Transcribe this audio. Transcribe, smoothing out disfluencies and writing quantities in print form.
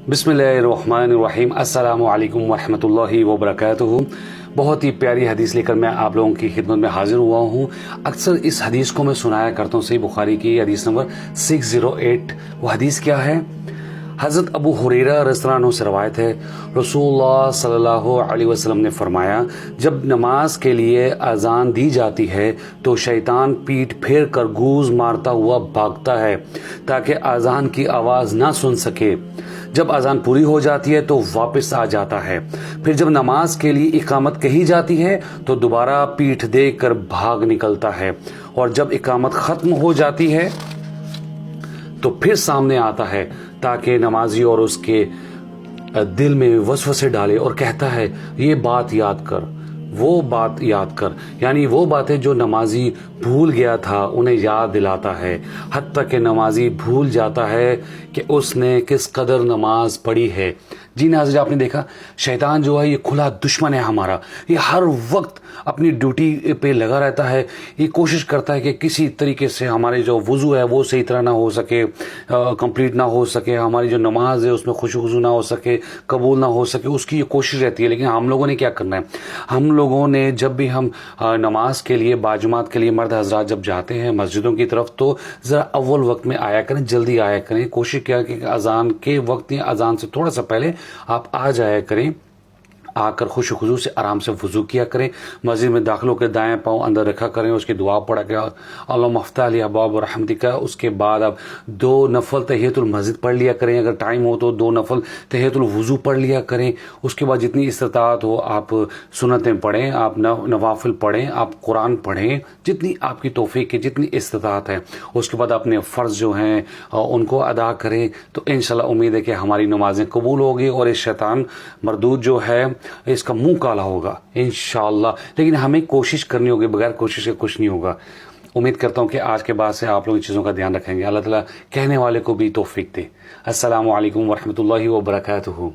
बिस्मिल्लाहिर्रहमानिर्रहीम अस्सलामु अलैकुम वरहमतुल्लाहि वबरकातुहू। बहुत ही प्यारी हदीस लेकर मैं आप लोगों की खिदमत में हाजिर हुआ हूँ। अक्सर इस हदीस को मैं सुनाया करता हूँ, सही बुखारी की हदीस नंबर 608। वो हदीस क्या है? हज़रत अबू हुरैरा रज़ियल्लाहु अन्हु से रवायत है, रसूलुल्लाह सल्लल्लाहु अलैहि वसल्लम ने फरमाया, जब नमाज के लिए अजान दी जाती है तो शैतान पीठ फेर कर गूंज मारता हुआ भागता है ताकि अजान की आवाज़ ना सुन सके। जब अजान पूरी हो जाती है तो वापस आ जाता है। फिर जब नमाज के लिए इकामत कही जाती है तो दोबारा पीठ देख कर भाग निकलता है, और जब इकामत ख़त्म हो जाती है तो फिर सामने आता है ताकि नमाजी और उसके दिल में वसवसे डाले और कहता है, ये बात याद कर, वो बात याद कर। यानी वो बातें जो नमाजी भूल गया था उन्हें याद दिलाता है। हत्ता कि नमाजी भूल जाता है कि उसने किस कदर नमाज पढ़ी है। जी नाज़रीन, आपने देखा शैतान जो है ये खुला दुश्मन है हमारा। ये हर वक्त अपनी ड्यूटी पे लगा रहता है। ये कोशिश करता है कि किसी तरीके से हमारे जो वज़ू है वो सही तरह ना हो सके, कंप्लीट ना हो सके, हमारी जो नमाज है उसमें खुशू ना हो सके, कबूल ना हो सके, उसकी ये कोशिश रहती है। लेकिन हम लोगों ने क्या करना है? हम लोगों ने जब भी हम नमाज के लिए बाजुमात के लिए मर्द हजरात जब जाते हैं मस्जिदों की तरफ, तो ज़रा अव्वल वक्त में आया करें, जल्दी आया करें। कोशिश किया कि अजान के वक्त या अजान से थोड़ा सा पहले आप आ जाया करें। आकर खुश खुशू से आराम से वज़ू किया करें। मस्जिद में दाखिल होकर दाएं पाँव अंदर रखा करें, उसकी दुआ पढ़ा के अल्लाहुम्मा अफ़्तह ली अब्वाब रहमतिका। उसके बाद आप 2 नफल तहियतुल मस्जिद पढ़ लिया करें। अगर टाइम हो तो 2 नफल तहियतुल वज़ू पढ़ लिया करें। उसके बाद जितनी इस्तिताअत हो आप सुन्नतें पढ़ें, आप नवाफिल पढ़ें, आप कुरान पढ़ें, जितनी आपकी तौफीक है, जितनी इस्तिताअत है। उसके बाद अपने फ़र्ज़ जो हैं उनको अदा करें। तो इंशाल्लाह उम्मीद है कि हमारी नमाज़ें कबूल होगी और इस शैतान मरदूद जो है इसका मुंह काला होगा इंशाअल्लाह। लेकिन हमें कोशिश करनी होगी, बगैर कोशिश के कुछ नहीं होगा। उम्मीद करता हूँ कि आज के बाद से आप लोग इन चीज़ों का ध्यान रखेंगे। अल्लाह ताला कहने वाले को भी तौफीक दे। अस्सलामु अलैकुम वरहमतुल्लाहि वबरकातुहू।